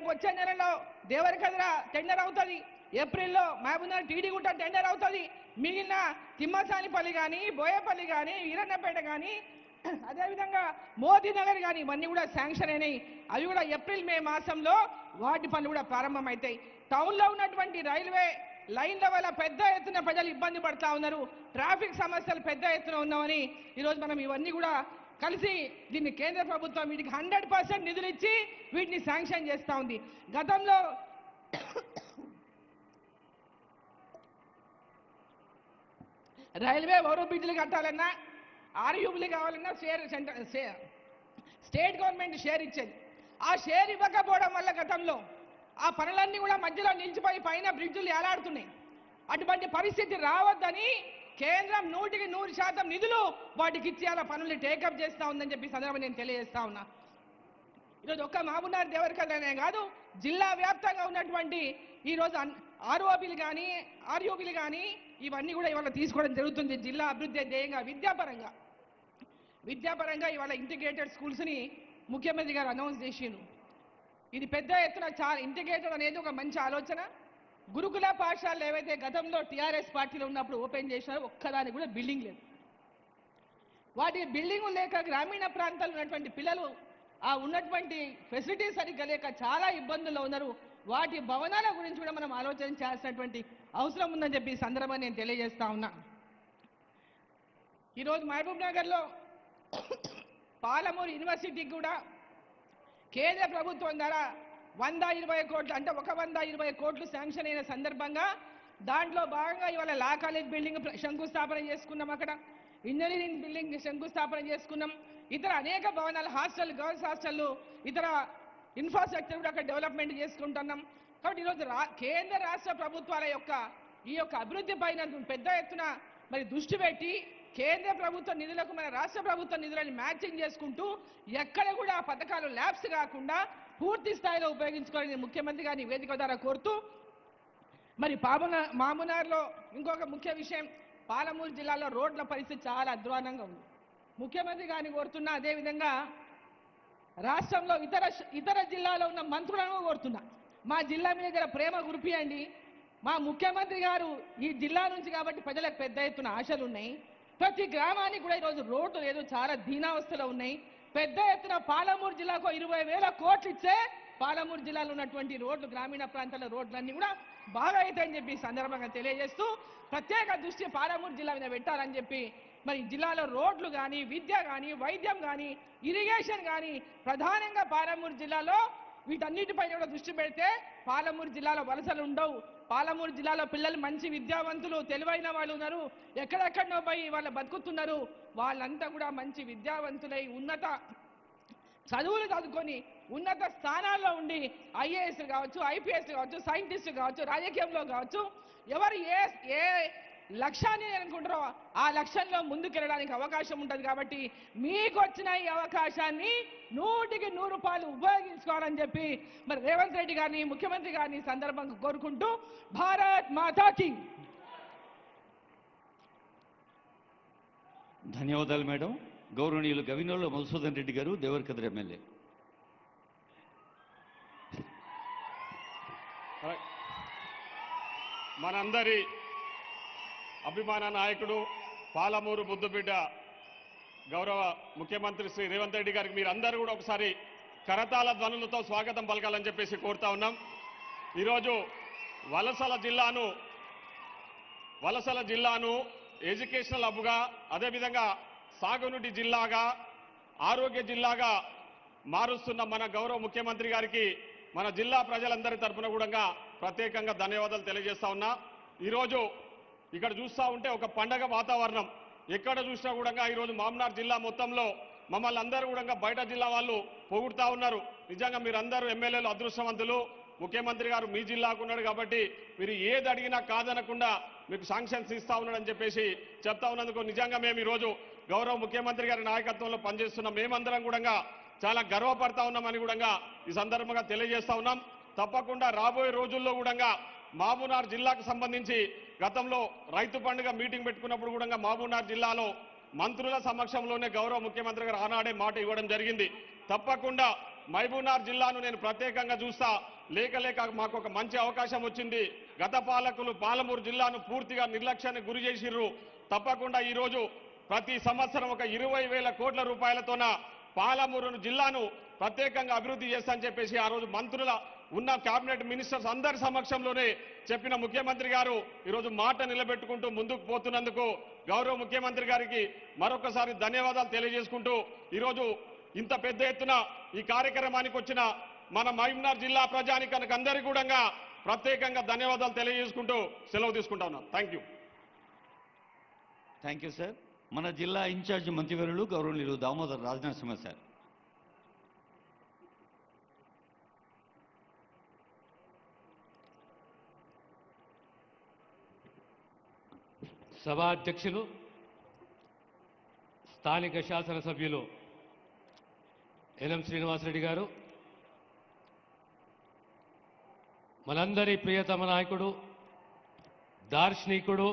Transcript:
రేపు వచ్చే నెలలో దేవరకద్ర టెండర్ అవుతుంది, ఏప్రిల్లో మహబూబ్నగర్ టీడీగుట్ట టెండర్ అవుతుంది, మిగిలిన తిమ్మసానిపల్లి కానీ బోయపల్లి కానీ వీరన్నపేట కానీ అదేవిధంగా మోదీనగర్ కానీ ఇవన్నీ కూడా శాంక్షన్ అయినాయి. అవి కూడా ఏప్రిల్ మే మాసంలో వాటి పనులు కూడా ప్రారంభమవుతాయి. టౌన్లో ఉన్నటువంటి రైల్వే లైన్ల వల్ల పెద్ద ఎత్తున ప్రజలు ఇబ్బంది పడతా ఉన్నారు, ట్రాఫిక్ సమస్యలు పెద్ద ఎత్తున ఉన్నామని ఈరోజు మనం ఇవన్నీ కూడా కలిసి దీన్ని కేంద్ర ప్రభుత్వం వీటికి 100% నిధులు ఇచ్చి వీటిని శాంక్షన్ చేస్తూ ఉంది. గతంలో రైల్వే ఓవర్ బ్రిడ్జ్లు కట్టాలన్నా ఆర్యూబులు కావాలన్నా స్టేట్ గవర్నమెంట్ షేర్ ఇచ్చేది. ఆ షేర్ ఇవ్వకపోవడం వల్ల గతంలో ఆ పనులన్నీ కూడా మధ్యలో నిలిచిపోయి పైన బ్రిడ్జులు ఏలాడుతున్నాయి. అటువంటి పరిస్థితి రావద్దని కేంద్రం 100% నిధులు వాటికి ఇచ్చి అలా పనులు టేకప్ చేస్తూ ఉందని చెప్పి సందర్భంగా నేను తెలియజేస్తా ఉన్నా. ఈరోజు ఒక్క మహబూబ్నగర్ దేవరకద్రనే కాదు, జిల్లా వ్యాప్తంగా ఉన్నటువంటి ఈరోజు ఆర్ఓబీలు కానీ ఆర్యూబీలు కానీ ఇవన్నీ కూడా ఇవాళ తీసుకోవడం జరుగుతుంది. జిల్లా అభివృద్ధి ధ్యేయంగా విద్యాపరంగా ఇవాళ ఇంటిగ్రేటెడ్ స్కూల్స్ని ముఖ్యమంత్రి గారు అనౌన్స్ చేసిండ్రు. ఇది పెద్ద ఎత్తున చాలా ఇంటిగ్రేటెడ్ అనేది ఒక మంచి ఆలోచన. గురుకుల పాఠశాలలు ఏవైతే గతంలో టీఆర్ఎస్ పార్టీలో ఉన్నప్పుడు ఓపెన్ చేసినారో ఒక్కదానికి కూడా బిల్డింగ్ లేదు. వాటి బిల్డింగ్ లేక గ్రామీణ ప్రాంతాల్లో ఉన్నటువంటి పిల్లలు ఆ ఉన్నటువంటి ఫెసిలిటీస్ సరిగ్గా లేక చాలా ఇబ్బందుల్లో ఉన్నారు. వాటి భవనాల గురించి కూడా మనం ఆలోచన చేయాల్సినటువంటి అవసరం ఉందని చెప్పి ఈ సందర్భంగా నేను తెలియజేస్తా ఉన్నా. ఈరోజు మహబూబ్ నగర్లో పాలమూరు యూనివర్సిటీకి కూడా కేంద్ర ప్రభుత్వం ద్వారా 120 కోట్లు అంటే 120 కోట్లు శాంక్షన్ అయిన సందర్భంగా దాంట్లో భాగంగా ఇవాళ లా కాలేజ్ బిల్డింగ్ శంకుస్థాపన చేసుకున్నాం, అక్కడ ఇంజనీరింగ్ బిల్డింగ్ శంకుస్థాపన చేసుకున్నాం, ఇతర అనేక భవనాలు హాస్టల్ గర్ల్స్ హాస్టల్ ఇతర ఇన్ఫ్రాస్ట్రక్చర్ కూడా అక్కడ డెవలప్మెంట్ చేసుకుంటున్నాం. కాబట్టి ఈరోజు కేంద్ర రాష్ట్ర ప్రభుత్వాల యొక్క ఈ యొక్క అభివృద్ధి పైన పెద్ద ఎత్తున మరి దృష్టి పెట్టి కేంద్ర ప్రభుత్వ నిధులకు మన రాష్ట్ర ప్రభుత్వ నిధులను మ్యాచింగ్ చేసుకుంటూ ఎక్కడ కూడా ఆ పథకాలు ల్యాప్స్ కాకుండా పూర్తి స్థాయిలో ఉపయోగించుకోవాలని ముఖ్యమంత్రి గారిని వేదిక ద్వారా కోరుతూ, మరి మహబూబ్నగర్లో ఇంకొక ముఖ్య విషయం, పాలమూరు జిల్లాలో రోడ్ల పరిస్థితి చాలా అధ్వానంగా ఉంది. ముఖ్యమంత్రి గారిని కోరుతున్నా, అదేవిధంగా రాష్ట్రంలో ఇతర జిల్లాలో ఉన్న మంత్రులను కోరుతున్నా, మా జిల్లా మీద జర ప్రేమ గురిపియండి. మా ముఖ్యమంత్రి గారు ఈ జిల్లా నుంచి కాబట్టి ప్రజలకు పెద్ద ఎత్తున ఆశలు ఉన్నాయి. ప్రతి గ్రామానికి కూడా ఈరోజు రోడ్లు లేదు, చాలా దీనావస్థలో ఉన్నాయి. పెద్ద ఎత్తున పాలమూరు జిల్లాకు 20,000 కోట్లు ఇచ్చే పాలమూరు జిల్లాలో ఉన్నటువంటి రోడ్లు గ్రామీణ ప్రాంతాల రోడ్లన్నీ కూడా బాగా అవుతాయని చెప్పి సందర్భంగా తెలియజేస్తూ ప్రత్యేక దృష్టి పాలమూరు జిల్లా మీద పెట్టాలని చెప్పి మరి జిల్లాలో రోడ్లు కానీ విద్య కానీ వైద్యం కానీ ఇరిగేషన్ కానీ ప్రధానంగా పాలమూరు జిల్లాలో వీటన్నిటిపైన కూడా దృష్టి పెడితే పాలమూరు జిల్లాలో వలసలు ఉండవు. పాలమూరు జిల్లాలో పిల్లలు మంచి విద్యావంతులు తెలివైన వాళ్ళు ఉన్నారు, ఎక్కడెక్కడనో పోయి వాళ్ళు బతుకుతున్నారు. వాళ్ళంతా కూడా మంచి విద్యావంతులై ఉన్నత చదువులు చదువుకొని ఉన్నత స్థానాల్లో ఉండి ఐఏఎస్ కావచ్చు, ఐపీఎస్ కావచ్చు, సైంటిస్ట్ కావచ్చు, రాజకీయంలో కావచ్చు, ఎవరు ఏ లక్ష్యాన్ని అనుకుంటారో ఆ లక్ష్యంలో ముందుకెళ్ళడానికి అవకాశం ఉంటుంది. కాబట్టి మీకు వచ్చిన ఈ అవకాశాన్ని 100% ఉపయోగించుకోవాలని చెప్పి మరి రేవంత్ రెడ్డి గారిని ముఖ్యమంత్రి గారిని సందర్భంగా కోరుకుంటూ భారత్ మాతాకి. ధన్యవాదాలు మేడం. గౌరవనీయులు గవినోళ్ళ మధుసూదన్ రెడ్డి గారు, దేవరకద్ర ఎమ్మెల్యే. మనందరి అభిమాన నాయకుడు పాలమూరు ముద్దుబిడ్డ గౌరవ ముఖ్యమంత్రి శ్రీ రేవంత్ రెడ్డి గారికి మీరందరూ కూడా ఒకసారి కరతాళ ధ్వనులతో స్వాగతం పలకాలని చెప్పేసి కోరుతా ఉన్నాం. ఈరోజు వలసల జిల్లాను ఎడ్యుకేషనల్ హబ్గా, అదేవిధంగా సాగునీటి జిల్లాగా, ఆరోగ్య జిల్లాగా మారుస్తున్న మన గౌరవ ముఖ్యమంత్రి గారికి మన జిల్లా ప్రజలందరి తరఫున కూడా ప్రత్యేకంగా ధన్యవాదాలు తెలియజేస్తా ఉన్నా. ఈరోజు ఇక్కడ చూస్తూ ఉంటే ఒక పండగ వాతావరణం, ఎక్కడ చూసినా కూడా ఈరోజు మహబూబ్నగర్ జిల్లా మొత్తంలో మమ్మల్ని అందరూ కూడా బయట జిల్లా వాళ్ళు పొగుడుతూ ఉన్నారు. నిజంగా మీరందరూ ఎమ్మెల్యేలు అదృష్టవంతులు, ముఖ్యమంత్రి గారు మీ జిల్లాకు ఉన్నాడు కాబట్టి మీరు ఏది అడిగినా కాదనకుండా మీకు శాంక్షన్స్ ఇస్తా ఉన్నాడని చెప్పేసి చెప్తా ఉన్నందుకు నిజంగా మేము ఈరోజు గౌరవ ముఖ్యమంత్రి గారి నాయకత్వంలో పనిచేస్తున్నాం. మేమందరం కూడా చాలా గర్వపడతా ఉన్నామని కూడా ఈ సందర్భంగా తెలియజేస్తా ఉన్నాం. తప్పకుండా రాబోయే రోజుల్లో కూడా మహబూబ్నగర్ జిల్లాకు సంబంధించి గతంలో రైతు పండుగ మీటింగ్ పెట్టుకున్నప్పుడు కూడా మహబూబ్నగర్ జిల్లాలో మంత్రుల సమక్షంలోనే గౌరవ ముఖ్యమంత్రి గారు ఆనాడే మాట ఇవ్వడం జరిగింది. తప్పకుండా మహబూబ్నగర్ జిల్లాను నేను ప్రత్యేకంగా చూస్తా. లేక మాకు ఒక మంచి అవకాశం వచ్చింది. గత పాలకులు పాలమూరు జిల్లాను పూర్తిగా నిర్లక్ష్యానికి గురి చేసిర్రు. తప్పకుండా ఈరోజు ప్రతి సంవత్సరం ఒక 20,000 కోట్ల రూపాయలతోన పాలమూరు జిల్లాను ప్రత్యేకంగా అభివృద్ధి చేస్తానని చెప్పేసి ఆ రోజు మంత్రుల ఉన్న కేబినెట్ మినిస్టర్స్ అందరి సమక్షంలోనే చెప్పిన ముఖ్యమంత్రి గారు ఈరోజు మాట నిలబెట్టుకుంటూ ముందుకు పోతున్నందుకు గౌరవ ముఖ్యమంత్రి గారికి మరొకసారి ధన్యవాదాలు తెలియజేసుకుంటూ ఈరోజు ఇంత పెద్ద ఎత్తున ఈ కార్యక్రమానికి వచ్చిన మన మహబూబ్నగర్ జిల్లా ప్రజానికానికి అందరికీ కూడా ప్రత్యేకంగా ధన్యవాదాలు తెలియజేసుకుంటూ సెలవు తీసుకుంటా ఉన్నాను. Thank you. Thank you sir. మన జిల్లా ఇన్ఛార్జ్ మంత్రివర్యులు గౌరవనీయులు దామోదర్ రాజనరసింహ సార్. సభాధ్యక్షులు స్థానిక శాసనసభ్యులు ఎలం శ్రీనివాసరెడ్డి గారు, మనందరి ప్రియతమ నాయకుడు, దార్శనికుడు,